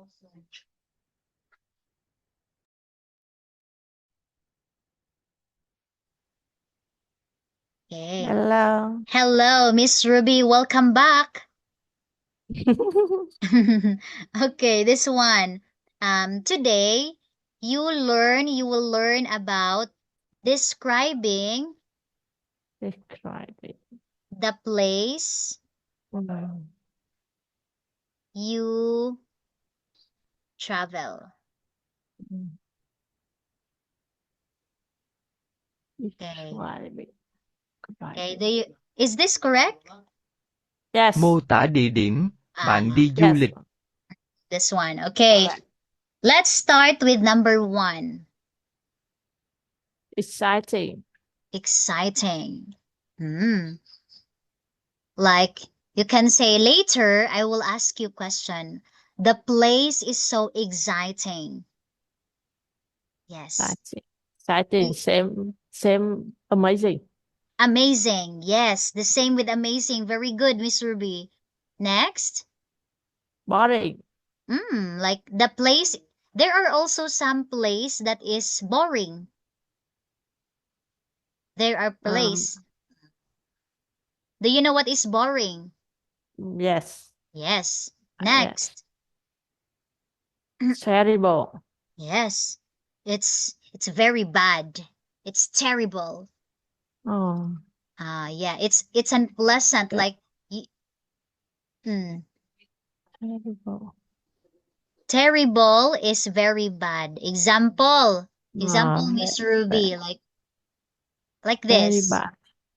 Okay. Hello. Hello, Miss Ruby. Welcome back. Okay, this one. Today you will learn about describing Describe it. the place you travel. Okay. Describe it. Okay. Is this correct? Yes. Mô tả địa điểm bạn đi du Yes. lịch. This one. Okay. Correct. Let's start with number 1. Exciting. Exciting. Like you can say later, I will ask you a question. The place is so exciting. Yes. Exciting. Exciting. Same. Amazing. Amazing. Yes. The same with amazing. Very good, Miss Ruby. Next. Boring. Like the place. There are also some place that is boring. There are place. Do you know what is boring? Yes. Yes. Yes. Next. Terrible. Yes. It's very bad. It's terrible. Oh. Yeah, it's unpleasant. Yeah. Like, Terrible. terrible is very bad. Example, Very Miss Ruby, bad. like Very this bad.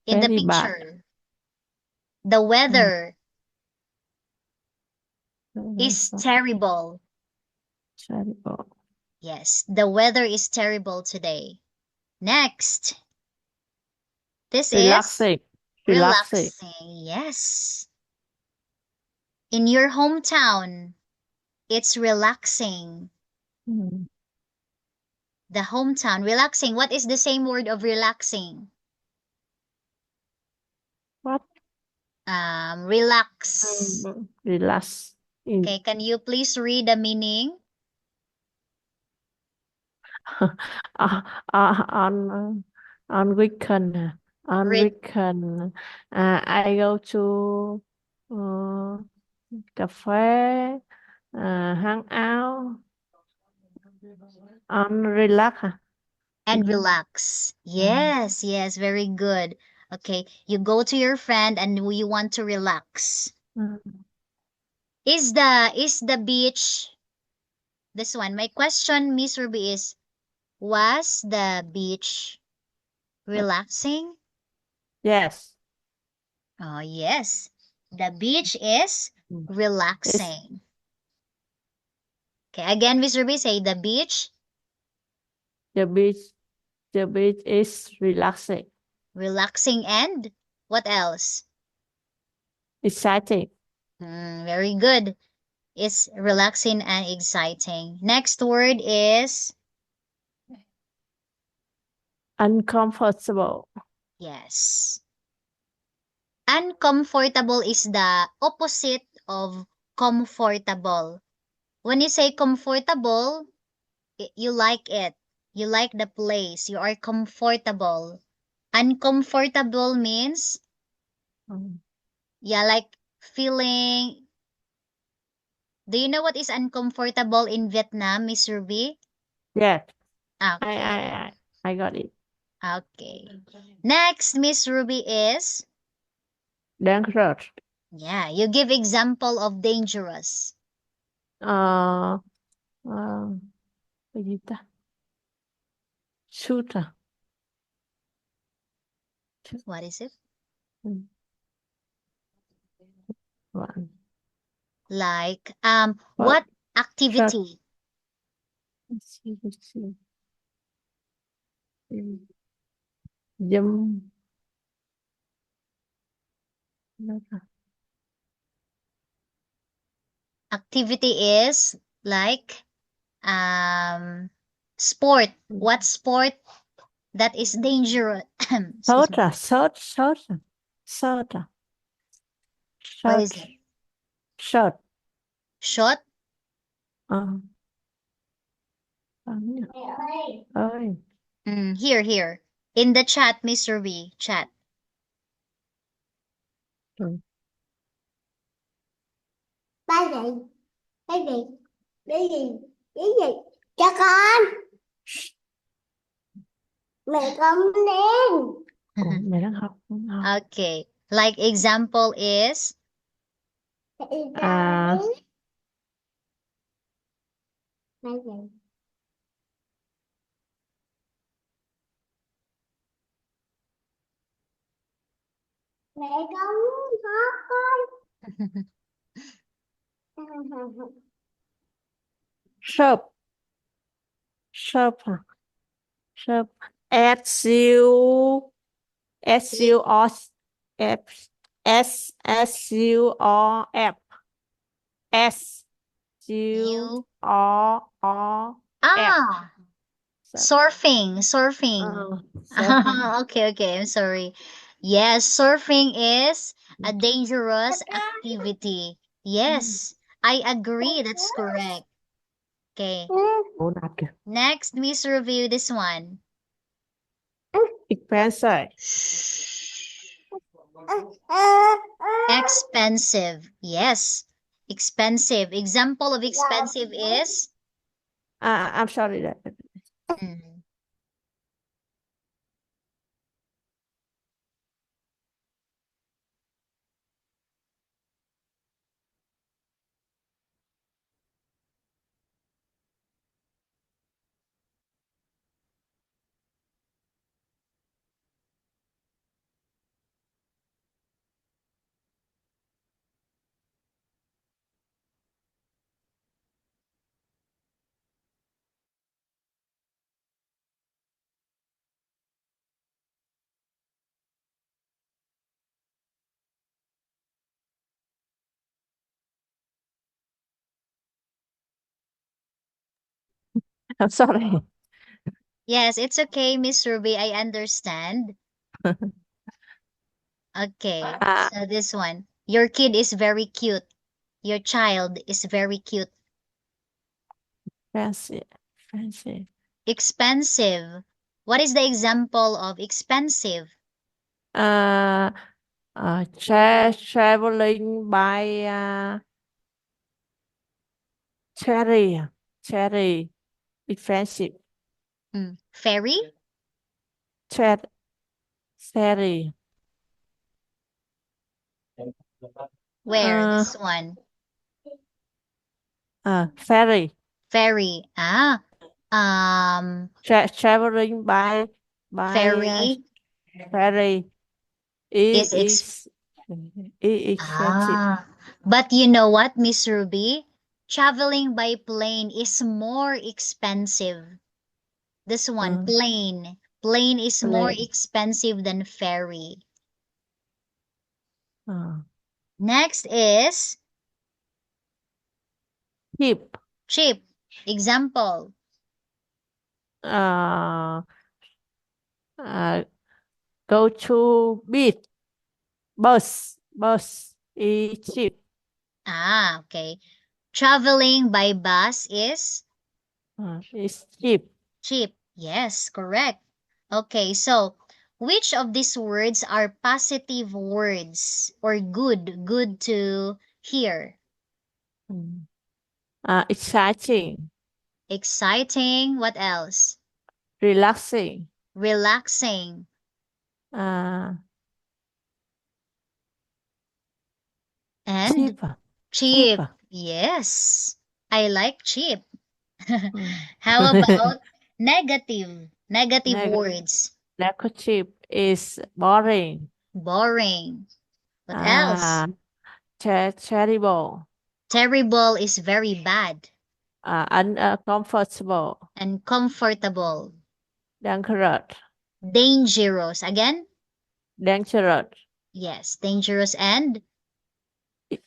in the Very bad. picture. The weather is Very terrible. terrible. Yes, the weather is terrible today. Next, this is Relaxing. Relaxing. relaxing. Yes. In your hometown, it's relaxing. The hometown, relaxing. What is the same word of relaxing? What? Relax. Relax. Okay, can you please read the meaning? On weekend. I go to cafe, hang out, and relax. And relax. Yes, yes, very good. Okay, you go to your friend and you want to relax. Is the beach this one? My question, Miss Ruby, is was the beach relaxing? Yes. Oh, yes. The beach is relaxing. Okay, again, Miss Ruby, say the beach. The beach is relaxing. Relaxing and what else? Exciting. Very good. It's relaxing and exciting. Next word is Uncomfortable. yes. Uncomfortable is the opposite of comfortable. When you say comfortable, you like it. You like the place. You are comfortable. Uncomfortable means, yeah, like feeling. Do you know what is uncomfortable in Vietnam, Miss Ruby? Yes. Okay. I got it. Okay. Next, Miss Ruby is, Dangerous. yeah, you give example of dangerous. Cái gì ta? Shooter. What is it? One. Like, what activity? Let's see. Jump. Activity is like, sport. What sport that is dangerous? Excuse me. Soda. What is it? Shot. Shot? Ờ. Mẹ ơi. Here. In the chat, Miss Ruby, chat. Ừ. Ba gì? Cái gì? Cái gì? Cái gì? Cho con. Mẹ con đen. Ủa, mẹ đang học không học? Okay. Like example is À, Ba gì? Mẹ con khóc con. shop. Shop hả? Shop. S-U S-U-O F S-S-U-O-F S-U-O-O-F. Ah, surfing. Surfing. Okay, I'm sorry. Yes, surfing is a dangerous activity. Yes, I agree. That's correct. Okay. Ủa, đạp kìa. Next, Miss Review this one. Expensive. Expensive. Yes, expensive. Example of expensive is I'm sorry that. mm, I'm sorry. yes, it's okay, Miss Ruby. I understand. Okay, Ah, so this one. Your kid is very cute. Your child is very cute. fancy. Fancy. Expensive. What is the example of expensive? Traveling by cherry expensive. Ferry? Ferry. Where? This one. Ferry. Ferry. Traveling by Ferry ferry is is expensive. But you know what, Miss Ruby? Traveling by plane is more expensive. This one, plane. Plane is more Plane. expensive than ferry. Next is cheap. cheap. Example. Go to beach. Bus is cheap. Okay. Traveling by bus is It's cheap. cheap. Yes, correct. Okay, so which of these words are positive words or good to hear? Exciting. Exciting. What else? Relaxing. Relaxing. And And cheap. cheap. Yes, I like cheap. How about negative? Negative words. Cheap is boring. Boring. What else? Terrible. Terrible is very bad. Uncomfortable. Uncomfortable. Dangerous. Dangerous. Again? Dangerous. Yes, dangerous and?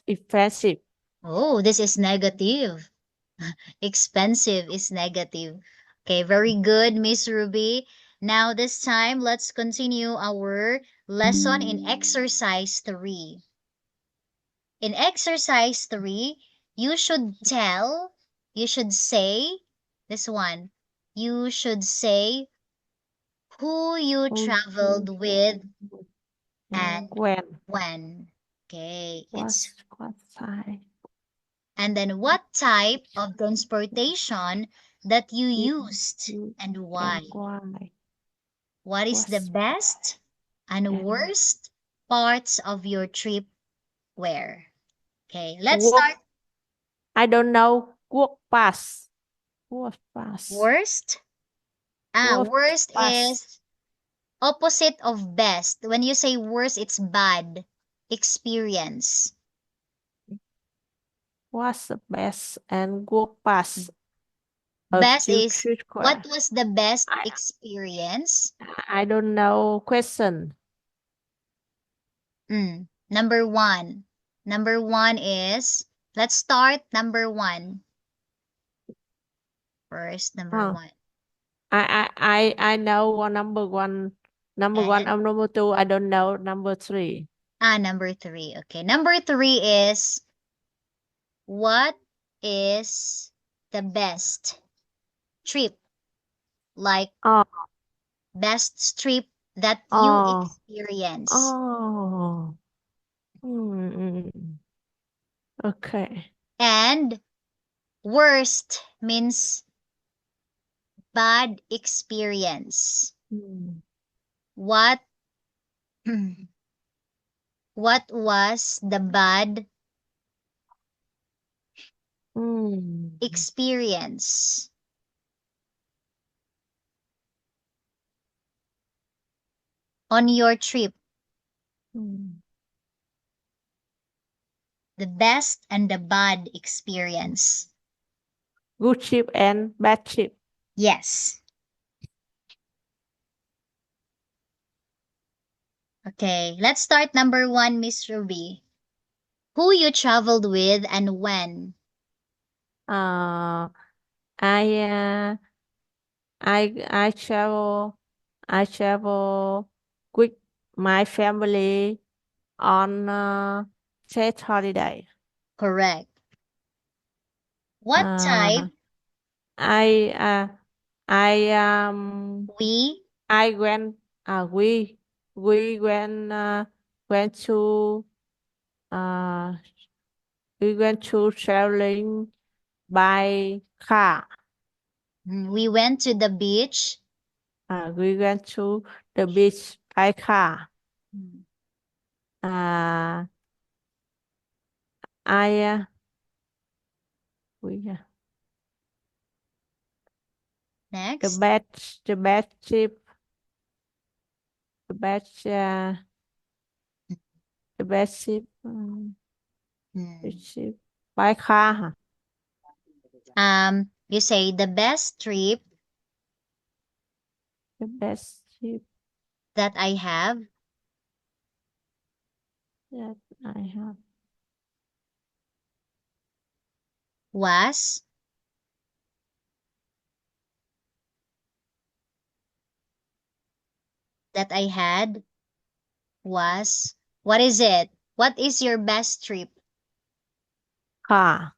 Offensive. Oh, this is negative. Expensive is negative. Okay, very good, Miss Ruby. Now this time, let's continue our lesson in exercise 3. In exercise 3, you should tell you should say this one. You should say who you Who traveled with and when when. Okay, it's what time and then what type of transportation that you used you and and why. why What is the was best and and worst parts of your trip were? Okay, let's walk start. I don't know walk past Worst? walk Worst past is opposite of best. When you say worst, it's bad experience. what's the best and walk past a Best few is what square. was the best I experience? I don't know question. Number one. Number one is, let's start number one. First, number Oh, one. I know one number one and number two. I don't know number three. Number three. Okay. Number three is, what is the best trip? Like Oh, best trip that you oh, experience. oh. Okay. And worst means bad experience. What what was the bad experience on your trip? The best and the bad experience. Good trip and bad trip. Yes. Okay, let's start number one, Miss Ruby. Who you traveled with and when? Uh, I I travel with my family on state holiday. Correct. What type? I I We? I went we went to uh we went to traveling by car. We went to the beach. We went to the beach by car. Mm. I we Next. the bad trip the bad the bad trip the trip by car. You say the best trip The best trip that I have that I have was that I had was, what is it? What is your best trip? car.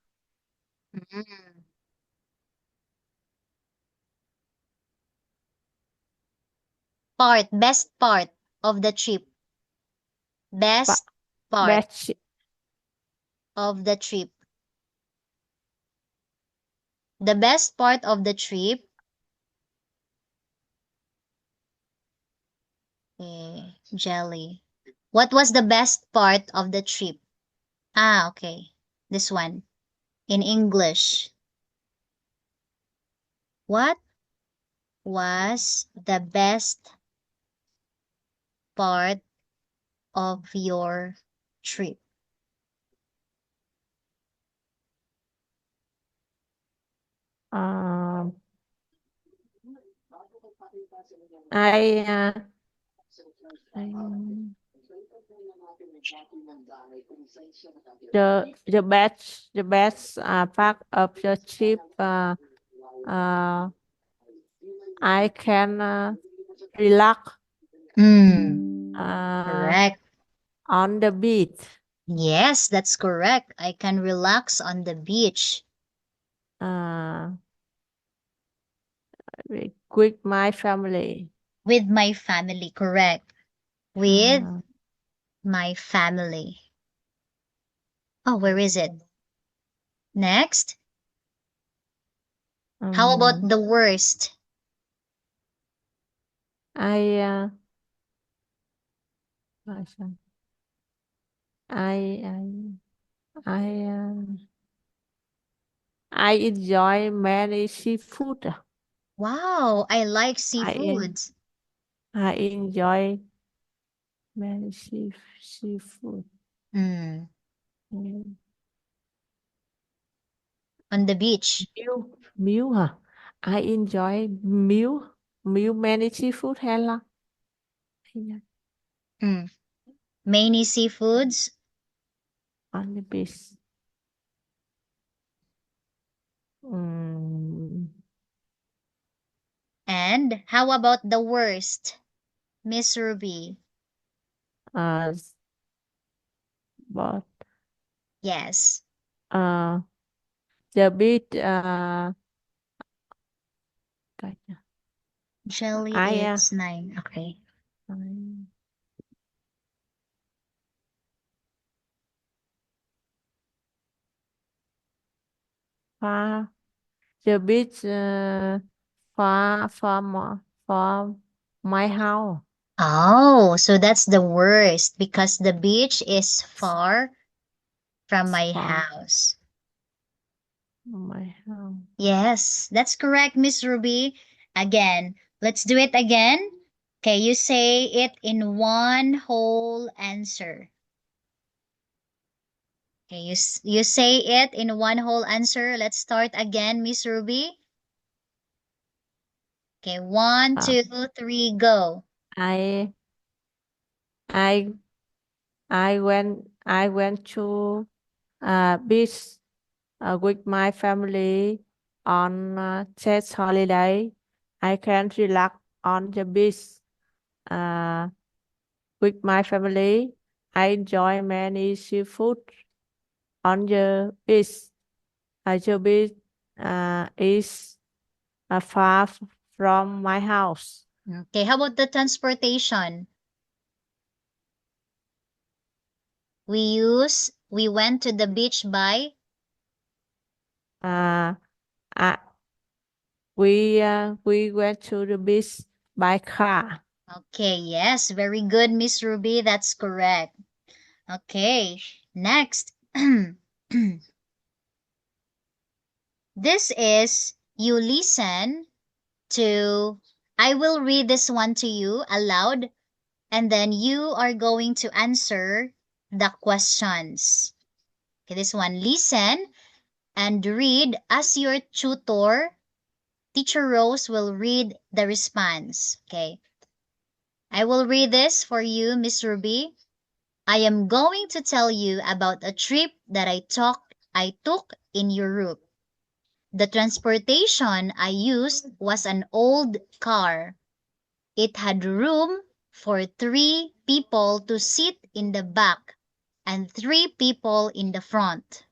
Best part of the trip. Best part Bad trip. of the trip. The best part of the trip. Jelly. What was the best part of the trip? Okay. This one. In English. What was the best part of your trip? I the best part of the trip I can relax Correct. on the beach. Yes, that's correct. I can relax on the beach. uh, with my family. With my family, correct. With Uh, my family. Oh, where is it? Next. How about um, the worst? I what is that? I I enjoy many seafood. Wow, I like I en- seafoods. I enjoy many seafood. Mm, Mm. on the beach. Meal hả? I enjoy meal many seafood hay là Mm. Many seafoods. on the beach. Mm, And how about the worst, Miss Ruby? uh, but Yes. uh, the beach cái nhỉ? Jelly I is 9. Okay. I- far the beach far my house. Oh, so that's the worst because the beach is far from my Far house. my house. Yes, that's correct, Miss Ruby. Again, let's do it again. Okay, you say it in one whole answer. Okay, you say it in one whole answer. Let's start again, Miss Ruby. Okay, one, Uh, 2, 3, go. I I I went to beach with my family on test holiday. I can relax on the beach uh, with my family. I enjoy many seafood on the beach. The beach is far from my house. Okay, how about the transportation? We went to the beach by. Uh, uh, we went to the beach by car. Okay, yes, very good, Miss Ruby. That's correct. Okay, next. This is you listen to. I will read this one to you aloud, and then you are going to answer the questions. Okay, this one, listen and read as your tutor. Teacher Rose will read the response. Okay. I will read this for you, Miss Ruby. I am going to tell you about a trip that I took in Europe. The transportation I used was an old car. It had room for 3 people to sit in the back and 3 people in the front.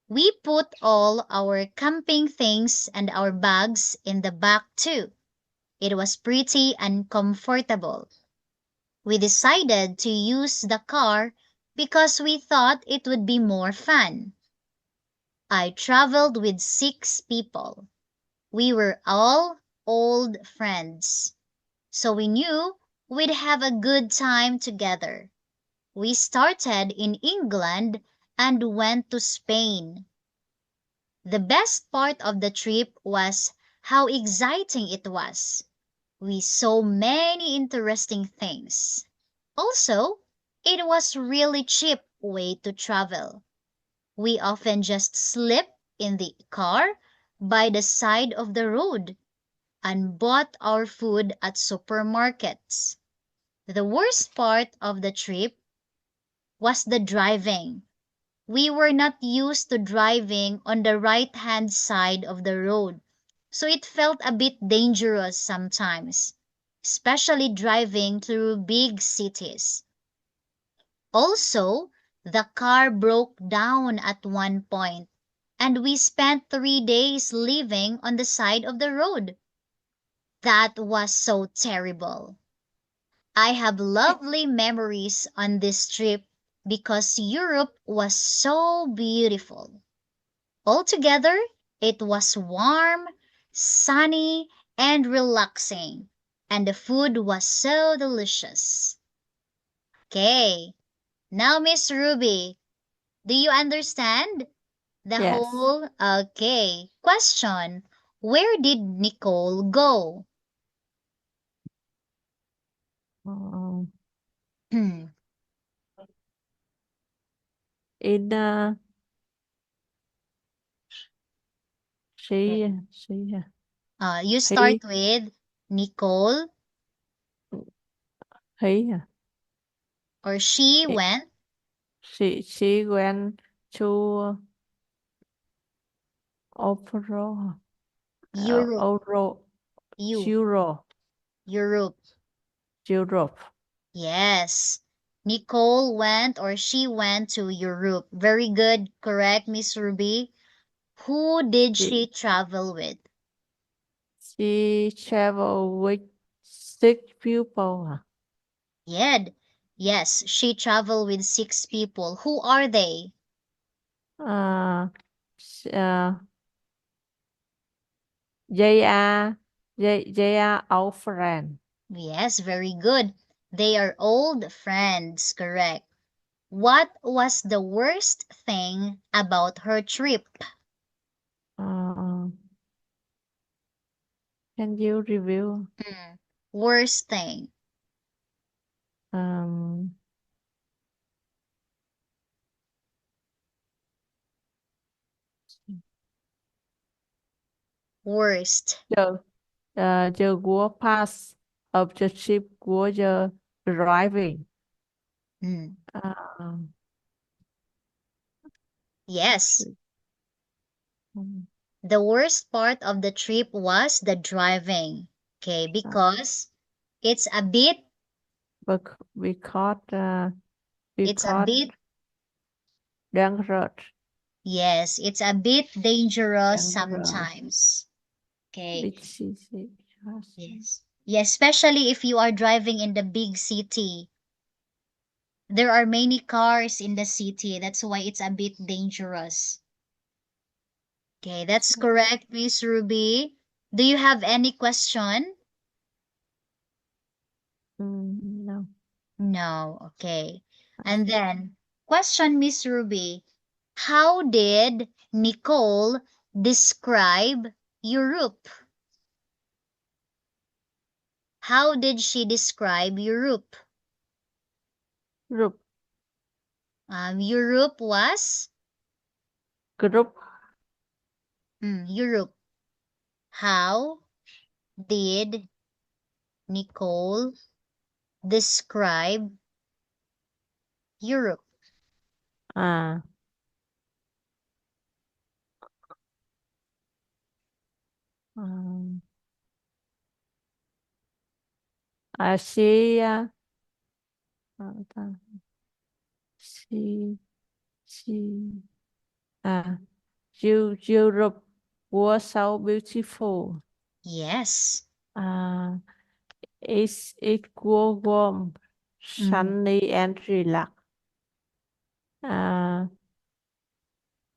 We put all our camping things and our bags in the back too. It was pretty and comfortable. We decided to use the car because we thought it would be more fun. I traveled with 6 people. We were all old friends, so we knew we'd have a good time together. We started in England and went to Spain. The best part of the trip was how exciting it was. We saw many interesting things. Also, it was really cheap way to travel. We often just slept in the car by the side of the road and bought our food at supermarkets. The worst part of the trip was the driving. We were not used to driving on the right-hand side of the road, so it felt a bit dangerous sometimes, especially driving through big cities. Also, the car broke down at one point. and we spent 3 days living on the side of the road. That was so terrible. I have lovely memories on this trip because Europe was so beautiful. Altogether, it was warm, sunny, and relaxing, and the food was so delicious. Okay, now Miss Ruby, do you understand the Yes. whole? Okay, question. Where did Nicole go? Um, Hmm. in she You start he with Nicole he or she he- went she went to Opera Europe. Euro You, Euro Europe. Europe. Yes. Nicole went or she went to Europe. Very good. Correct, Miss Ruby. Who did she travel with? She traveled with 6 people. Yeah. Yes, she traveled with 6 people. Who are they? Uh, they are our friend. Yes, very good. They are old friends, correct. What was the worst thing about her trip? Can you review? Worst thing. Um, Worst. the worst part of the trip was the driving. Mm. Um, Yes. um, The worst part of the trip was the driving. Okay, because it's a bit, but we caught it's a bit, dangerous. yes, it's a bit dangerous Dangerous. sometimes. Okay, Which is yes. Yes, especially if you are driving in the big city. There are many cars in the city. That's why it's a bit dangerous. Okay, that's correct, Miss Ruby. Do you have any question? No. No, okay. And then, question, Miss Ruby. How did Nicole describe Europe? How did she describe Europe? Group. Europe was Group. Europe. How did Nicole describe Europe? Uh, um, she she Europe was so beautiful. Yes. It was warm, sunny, and relaxed.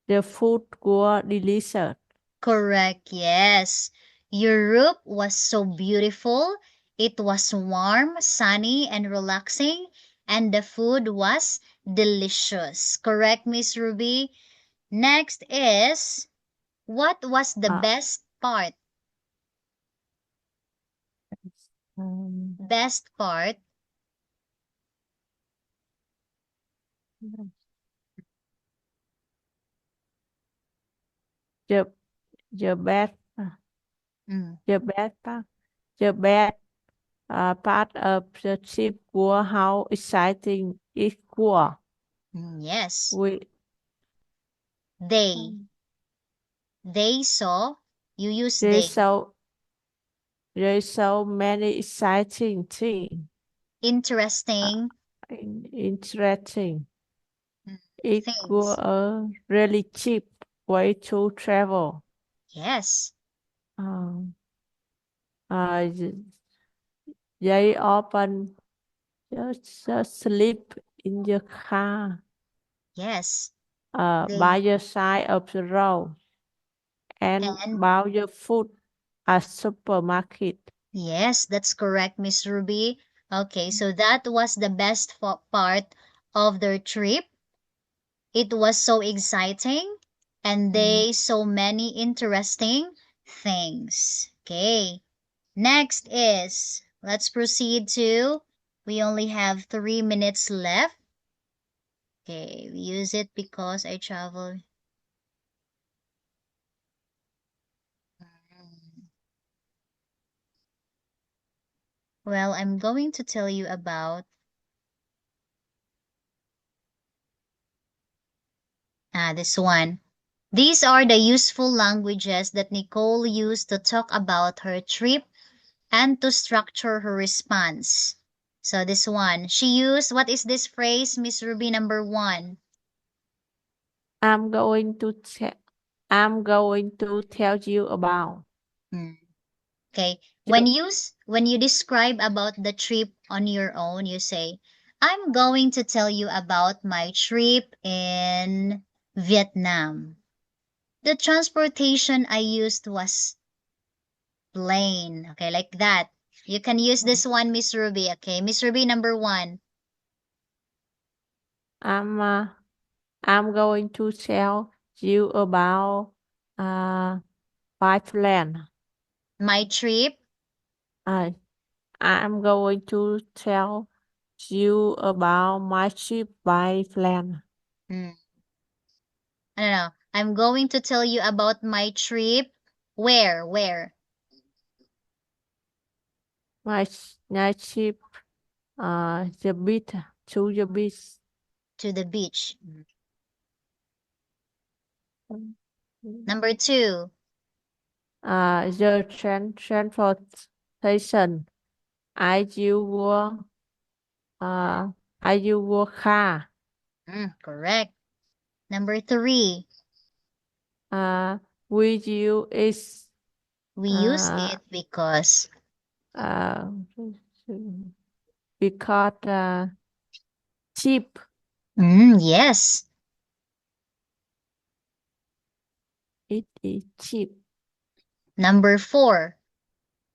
The food was delicious. Correct, yes. Europe was so beautiful. It was warm, sunny, and relaxing, and the food was delicious. Correct, Miss Ruby? Next is, what was the Uh, best part? Best part? the best Mm, the best part the best part of the trip was how exciting it was. yes. We They. They saw. You use there's they. so there's so many exciting things. Interesting Interesting. It was things. really cheap. way to travel. Yes. Um, they often just sleep in the car, Yes. by They the side of the road, and and buy your food at supermarket. yes, that's correct, Miss Ruby. Okay, so that was the best part of their trip. It was so exciting and they so many interesting things. Okay. Next is, let's proceed to, we only have 3 minutes left. Okay, we use it because I travel. Well, I'm going to tell you about this one. These are the useful languages that Nicole used to talk about her trip and to structure her response. So this one, she used, what is this phrase, Miss Ruby, number 1? I'm going to tell you about. Okay. When you describe about the trip on your own, you say, I'm going to tell you about my trip in Vietnam. The transportation I used was plane. Okay, like that. You can use this one, Miss Ruby. Okay, Miss Ruby, number 1. I'm going to tell you about by plan. My trip. I'm going to tell you about my trip by plan. I don't know. I'm going to tell you about my trip. Where? My trip the beach to the beach. To the beach. Number 2. The transportation. I use car. Correct. Number 3. With you is We use it because cheap. Yes. It is cheap. Number 4.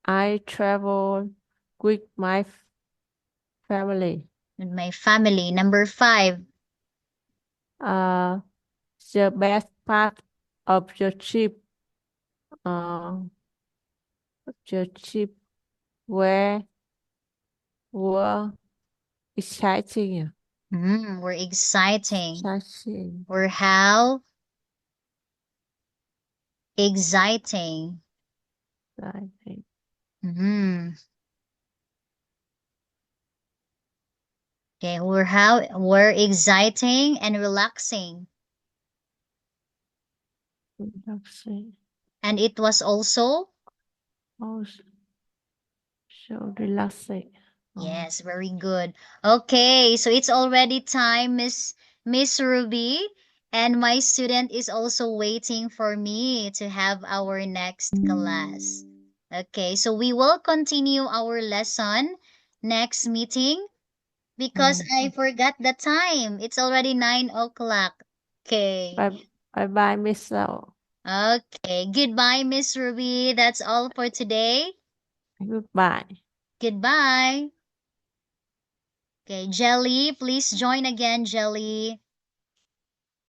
I travel with my family. With my family. Number 5. The best part of the trip were exciting. We're exciting. Exciting. We're how? Exciting. Exciting. Okay, we're exciting and relaxing. Relaxing. And it was also? Also, so relaxing. Yes, very good. Okay, so it's already time, Miss Ruby, and my student is also waiting for me to have our next class. Okay, so we will continue our lesson next meeting because I forgot the time. It's already 9 o'clock. Okay. Bye, Miss Lau. Okay. Goodbye, Miss Ruby. That's all for today. Goodbye. Goodbye. Okay, Jelly, please join again, Jelly.